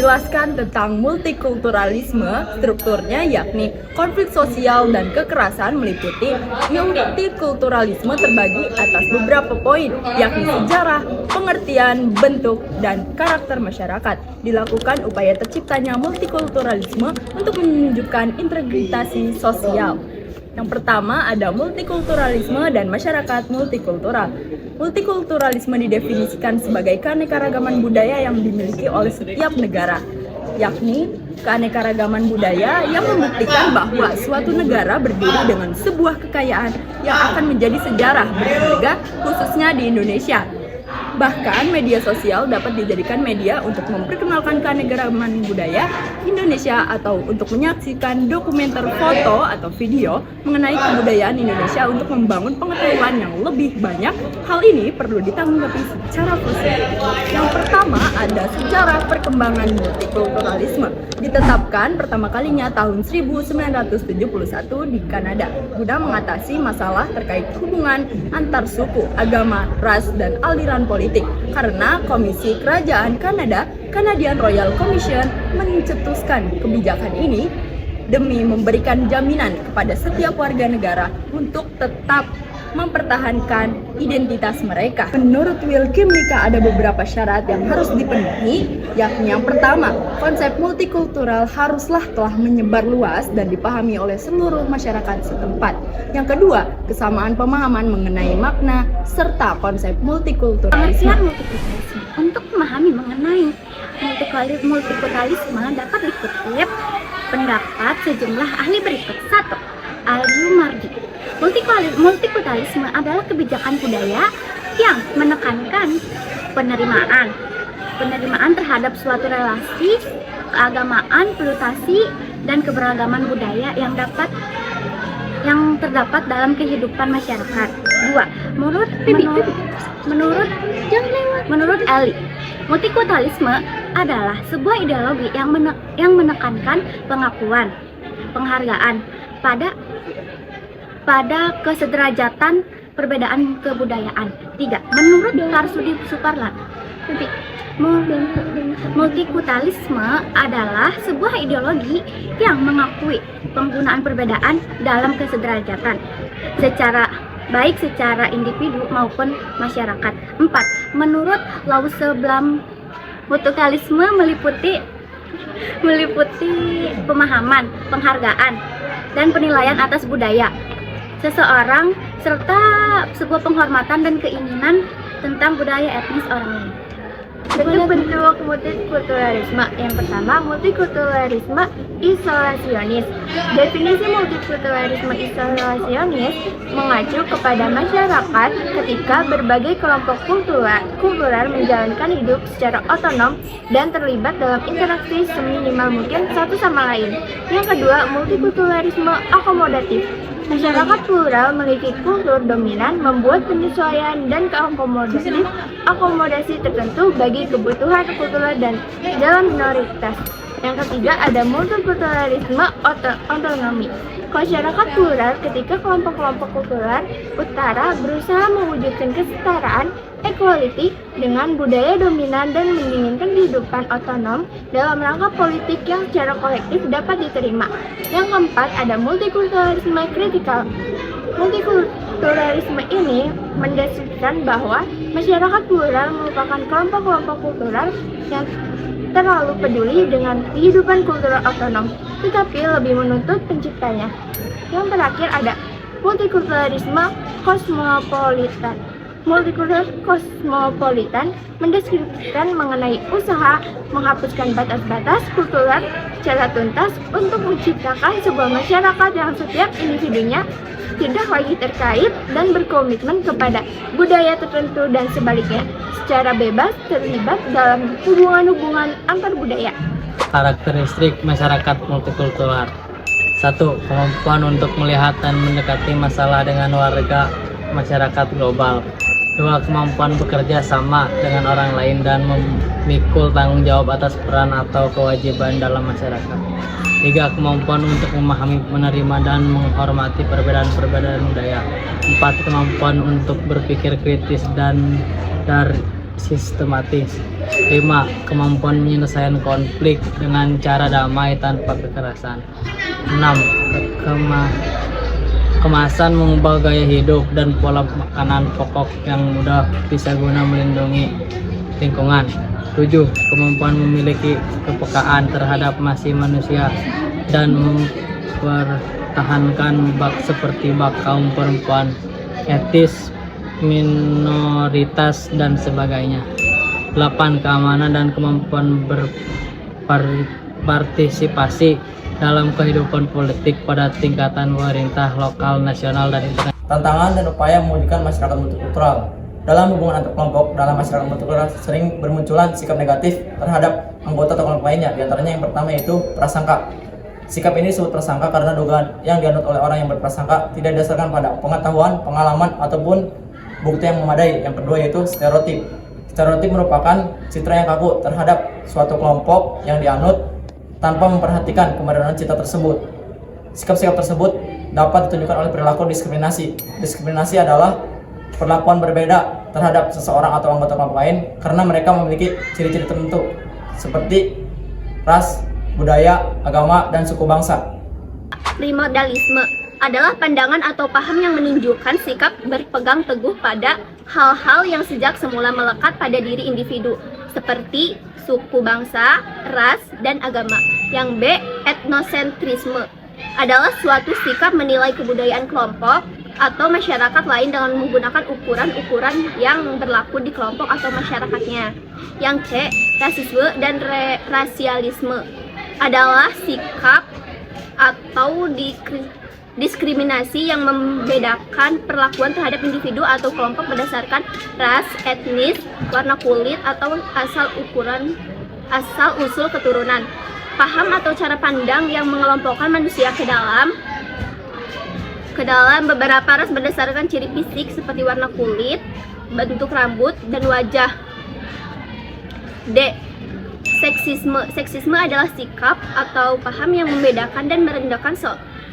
menjelaskan tentang multikulturalisme. Strukturnya yakni konflik sosial dan kekerasan meliputi multikulturalisme terbagi atas beberapa poin, yakni sejarah, pengertian, bentuk, dan karakter masyarakat. Dilakukan upaya terciptanya multikulturalisme untuk menunjukkan integritas sosial. Yang pertama ada multikulturalisme dan masyarakat multikultural. Multikulturalisme didefinisikan sebagai keanekaragaman budaya yang dimiliki oleh setiap negara, yakni keanekaragaman budaya yang membuktikan bahwa suatu negara berdiri dengan sebuah kekayaan yang akan menjadi sejarah berharga khususnya di Indonesia. Bahkan media sosial dapat dijadikan media untuk memperkenalkan keanekaragaman budaya Indonesia atau untuk menyaksikan dokumenter foto atau video mengenai kebudayaan Indonesia untuk membangun pengetahuan yang lebih banyak. Hal ini perlu ditanggapi secara positif. Yang pertama ada sejarah perkembangan multikulturalisme. Ditetapkan pertama kalinya tahun 1971 di Kanada guna mengatasi masalah terkait hubungan antar suku, agama, ras, dan aliran politik. Karena Komisi Kerajaan Kanada, Canadian Royal Commission, mencetuskan kebijakan ini demi memberikan jaminan kepada setiap warga negara untuk tetap mempertahankan identitas mereka. Menurut Wilkim Nika ada beberapa syarat yang harus dipenuhi, yakni yang pertama, konsep multikultural haruslah telah menyebar luas dan dipahami oleh seluruh masyarakat setempat. Yang kedua, kesamaan pemahaman mengenai makna serta konsep multikulturalisme. Pengertian multikulturalisme. Untuk memahami mengenai multikulturalisme dapat dikutip pendapat sejumlah ahli berikut. 1. Al-Jumardi. Multikulturalisme adalah kebijakan budaya yang menekankan penerimaan terhadap suatu relasi, keagamaan, pluralisasi, dan keberagaman budaya yang terdapat dalam kehidupan masyarakat. 2. Menurut Eli, multikulturalisme adalah sebuah ideologi yang menekankan pengakuan, penghargaan pada kesederajatan perbedaan kebudayaan. 3. Menurut Karsudi Suparlan, multikulturalisme adalah sebuah ideologi yang mengakui penggunaan perbedaan dalam kesederajatan baik secara individu maupun masyarakat. 4. Menurut Lauseblam, multikulturalisme meliputi pemahaman, penghargaan, dan penilaian atas budaya seseorang serta sebuah penghormatan dan keinginan tentang budaya etnis orang lain. Bentuk-bentuk multikulturalisme. Yang pertama, multikulturalisme isolasionis. Definisi multikulturalisme isolasionis mengacu kepada masyarakat ketika berbagai kelompok kultural menjalankan hidup secara otonom dan terlibat dalam interaksi seminimal mungkin satu sama lain. Yang kedua, multikulturalisme akomodatif. Masyarakat plural memiliki kultur dominan, membuat penyesuaian dan akomodasi tertentu bagi kebutuhan kultural dan jalan minoritas. Yang ketiga ada multikulturalisme otonomi. Masyarakat plural ketika kelompok-kelompok kultural utara berusaha mewujudkan kesetaraan, equality dengan budaya dominan dan menginginkan kehidupan otonom dalam rangka politik yang secara kolektif dapat diterima. Yang keempat ada multikulturalisme kritikal. Multikulturalisme ini mendasarkan bahwa masyarakat plural merupakan kelompok-kelompok kultural yang terlalu peduli dengan kehidupan kultural otonom, tetapi lebih menuntut penciptanya. Yang terakhir ada multikulturalisme kosmopolitan. Multikulturalisme kosmopolitan mendeskripsikan mengenai usaha menghapuskan batas-batas kultural secara tuntas untuk menciptakan sebuah masyarakat yang setiap individunya tidak lagi terkait dan berkomitmen kepada budaya tertentu dan sebaliknya secara bebas terlibat dalam hubungan-hubungan antar budaya. Karakteristik masyarakat multikultural. 1. Kemampuan untuk melihat dan mendekati masalah dengan warga masyarakat global. 2. Kemampuan bekerja sama dengan orang lain dan memikul tanggung jawab atas peran atau kewajiban dalam masyarakat. 3. Kemampuan untuk memahami, menerima, dan menghormati perbedaan-perbedaan budaya. 4. Kemampuan untuk berpikir kritis dan sistematis. 5. Kemampuan menyelesaikan konflik dengan cara damai tanpa kekerasan. 6. Kemasan mengubah gaya hidup dan pola makanan pokok yang mudah bisa guna melindungi lingkungan. 7. Kemampuan memiliki kepekaan terhadap masih manusia dan mempertahankan bak seperti bak kaum perempuan, etis, minoritas, dan sebagainya. 8. Keamanan dan kemampuan berpartisipasi dalam kehidupan politik pada tingkatan pemerintah lokal, nasional, dan internasional. Tantangan dan upaya mewujudkan masyarakat multikultural. Dalam hubungan antar kelompok, dalam masyarakat multikultural sering bermunculan sikap negatif terhadap anggota atau kelompok lainnya. Di antaranya yang pertama yaitu prasangka. Sikap ini disebut prasangka karena dugaan yang dianut oleh orang yang berprasangka tidak didasarkan pada pengetahuan, pengalaman, ataupun bukti yang memadai. Yang kedua yaitu stereotip. Stereotip merupakan citra yang kaku terhadap suatu kelompok yang dianut tanpa memperhatikan kebenaran cita tersebut. Sikap-sikap tersebut dapat ditunjukkan oleh perilaku diskriminasi. Diskriminasi adalah perlakuan berbeda terhadap seseorang atau anggota kelompok lain karena mereka memiliki ciri-ciri tertentu seperti ras, budaya, agama, dan suku bangsa. Primordialisme adalah pandangan atau paham yang menunjukkan sikap berpegang teguh pada hal-hal yang sejak semula melekat pada diri individu, seperti suku bangsa, ras, dan agama. Yang B. Etnosentrisme adalah suatu sikap menilai kebudayaan kelompok atau masyarakat lain dengan menggunakan ukuran-ukuran yang berlaku di kelompok atau masyarakatnya. Yang C. Rasisme dan rasialisme adalah sikap atau diskriminasi yang membedakan perlakuan terhadap individu atau kelompok berdasarkan ras, etnis, warna kulit, atau asal-usul keturunan. Paham atau cara pandang yang mengelompokkan manusia ke dalam beberapa ras berdasarkan ciri fisik seperti warna kulit, bentuk rambut, dan wajah. D. Seksisme. Seksisme adalah sikap atau paham yang membedakan dan merendahkan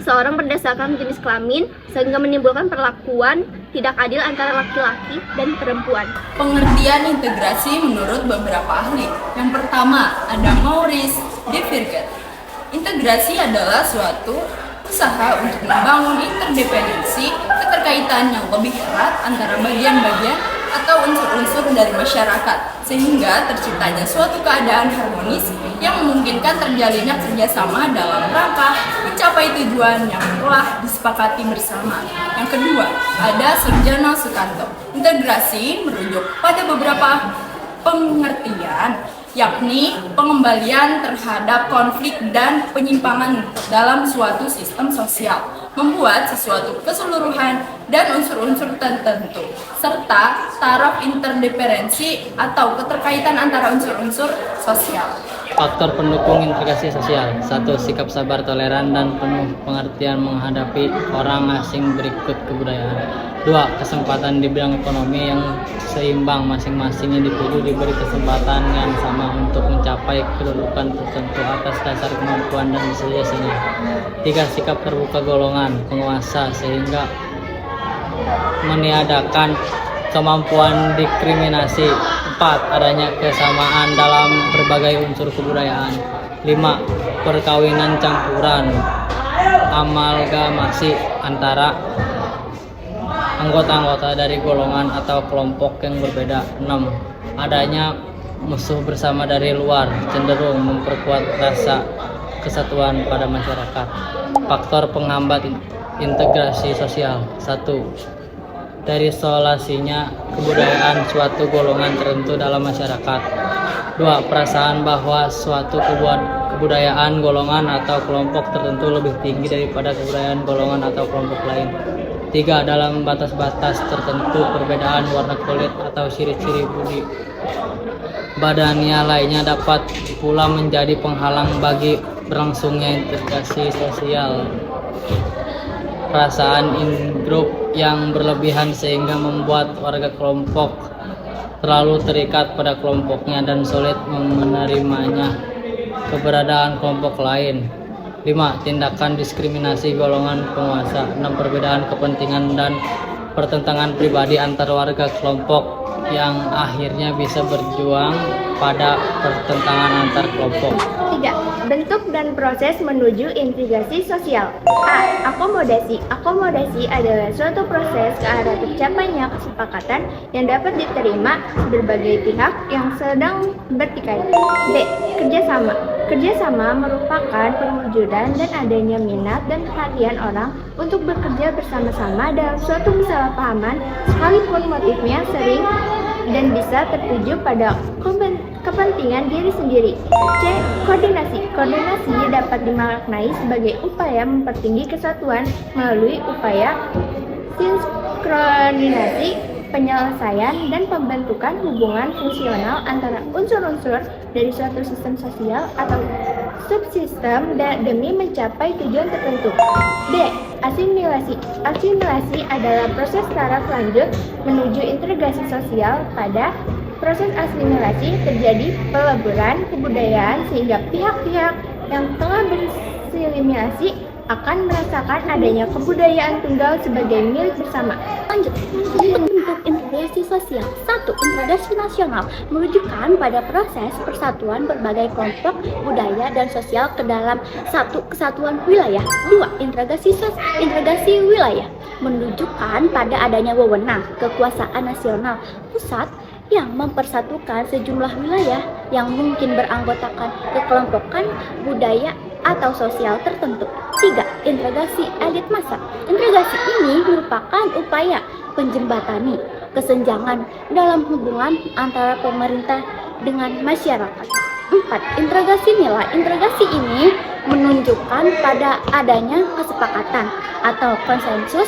seorang berdasarkan jenis kelamin sehingga menimbulkan perlakuan tidak adil antara laki-laki dan perempuan. Pengertian integrasi menurut beberapa ahli. Yang pertama, ada Maurice de Virget. Integrasi adalah suatu usaha untuk membangun interdependensi, keterkaitan yang lebih erat antara bagian-bagian atau unsur-unsur dari masyarakat, sehingga terciptanya suatu keadaan harmonis yang memungkinkan terjalinnya kerjasama dalam rangka mencapai tujuan yang telah disepakati bersama. Yang kedua, ada Surjono Sukanto. Integrasi merujuk pada beberapa pengertian, yakni pengembalian terhadap konflik dan penyimpangan dalam suatu sistem sosial, membuat sesuatu keseluruhan dan unsur-unsur tertentu, serta taraf interdependensi atau keterkaitan antara unsur-unsur sosial. Faktor pendukung integrasi sosial. 1. Sikap sabar, toleran, dan penuh pengertian menghadapi orang asing berikut kebudayaan. 2. Kesempatan di bidang ekonomi yang seimbang, masing-masing individu diberi kesempatan yang sama untuk mencapai kedudukan tertentu atas dasar kemampuan dan disediasinya. 3. Sikap terbuka golongan penguasa sehingga meniadakan kemampuan diskriminasi. 4. Adanya kesamaan dalam berbagai unsur kebudayaan. 5. Perkawinan campuran amalgamasi antara anggota-anggota dari golongan atau kelompok yang berbeda. 6. Adanya musuh bersama dari luar cenderung memperkuat rasa kesatuan pada masyarakat. Faktor penghambat integrasi sosial. 1. Dari isolasinya kebudayaan suatu golongan tertentu dalam masyarakat. 2. Perasaan bahwa suatu kebudayaan golongan atau kelompok tertentu lebih tinggi daripada kebudayaan golongan atau kelompok lain. 3. Dalam batas-batas tertentu perbedaan warna kulit atau ciri-ciri budi badannya lainnya dapat pula menjadi penghalang bagi berlangsungnya integrasi sosial. Perasaan in-group yang berlebihan sehingga membuat warga kelompok terlalu terikat pada kelompoknya dan sulit menerimanya keberadaan kelompok lain. 5. Tindakan diskriminasi golongan penguasa. 6. Perbedaan kepentingan dan pertentangan pribadi antar warga kelompok yang akhirnya bisa berjuang pada pertentangan antar kelompok. 3. Bentuk dan proses menuju integrasi sosial. A. Akomodasi. Akomodasi adalah suatu proses ke arah tercapainya kesepakatan yang dapat diterima berbagai pihak yang sedang bertikai. B. Kerjasama. Kerjasama merupakan perwujudan dan adanya minat dan perhatian orang untuk bekerja bersama-sama dalam suatu kesalahpahaman, sekalipun motifnya sering dan bisa tertuju pada kepentingan diri sendiri. C. Koordinasi. Koordinasi dapat dimaknai sebagai upaya mempertinggi kesatuan melalui upaya sinkronisasi, penyelesaian, dan pembentukan hubungan fungsional antara unsur-unsur dari suatu sistem sosial atau subsistem demi mencapai tujuan tertentu. D. Asimilasi. Asimilasi adalah proses taraf lanjut menuju integrasi sosial. Pada proses asimilasi terjadi peleburan kebudayaan sehingga pihak-pihak yang telah berasimilasi akan merasakan adanya kebudayaan tunggal sebagai milik bersama. Lanjut, bentuk integrasi sosial. 1. Integrasi nasional merujukan pada proses persatuan berbagai kelompok budaya dan sosial ke dalam satu kesatuan wilayah. 2. Integrasi wilayah menunjukkan pada adanya wewenang kekuasaan nasional pusat yang mempersatukan sejumlah wilayah yang mungkin beranggotakan kekelompokan budaya atau sosial tertentu. 3. Integrasi elit massa. Integrasi ini merupakan upaya penjembatani kesenjangan dalam hubungan antara pemerintah dengan masyarakat. 4. Integrasi nilai. Integrasi ini menunjukkan pada adanya kesepakatan atau konsensus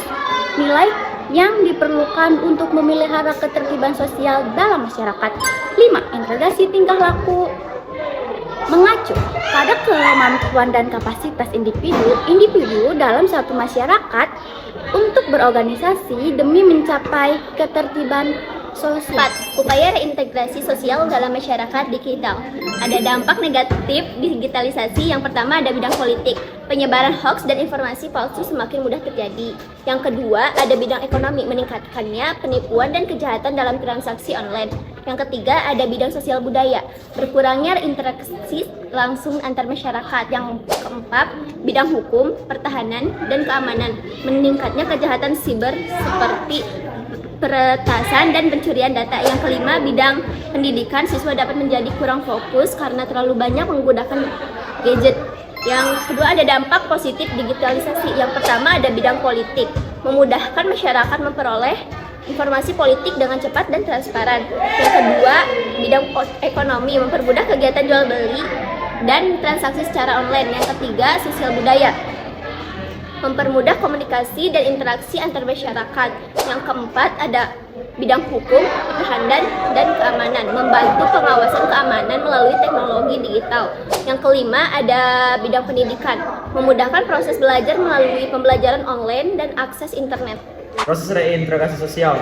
nilai yang diperlukan untuk memelihara ketertiban sosial dalam masyarakat. 5. Integrasi tingkah laku mengacu pada kemampuan dan kapasitas individu dalam satu masyarakat untuk berorganisasi demi mencapai ketertiban sosial. 4. Upaya reintegrasi sosial dalam masyarakat digital. Ada dampak negatif digitalisasi. Yang pertama ada bidang politik. Penyebaran hoaks dan informasi palsu semakin mudah terjadi. Yang kedua ada bidang ekonomi, meningkatkannya penipuan dan kejahatan dalam transaksi online. Yang ketiga ada bidang sosial budaya, berkurangnya interaksi langsung antar masyarakat. Yang keempat bidang hukum, pertahanan, dan keamanan, meningkatnya kejahatan siber seperti peretasan dan pencurian data. Yang kelima bidang pendidikan, siswa dapat menjadi kurang fokus karena terlalu banyak menggunakan gadget. Yang kedua ada dampak positif digitalisasi. Yang pertama ada bidang politik, memudahkan masyarakat memperoleh informasi politik dengan cepat dan transparan. Yang kedua bidang ekonomi, mempermudah kegiatan jual beli dan transaksi secara online. Yang ketiga sosial budaya, mempermudah komunikasi dan interaksi antar masyarakat. Yang keempat ada bidang hukum, pertahanan, dan keamanan, membantu pengawasan keamanan melalui teknologi digital. Yang kelima ada bidang pendidikan, memudahkan proses belajar melalui pembelajaran online dan akses internet. Proses reintegrasi sosial.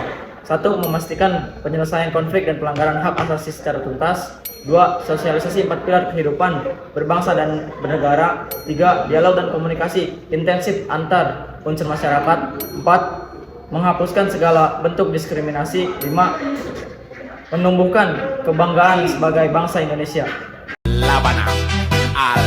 1. Memastikan penyelesaian konflik dan pelanggaran hak asasi secara tuntas. 2. Sosialisasi 4 pilar kehidupan berbangsa dan bernegara. 3. Dialog dan komunikasi intensif antar unsur masyarakat. 4. Menghapuskan segala bentuk diskriminasi. 5. Menumbuhkan kebanggaan sebagai bangsa Indonesia. Labanang al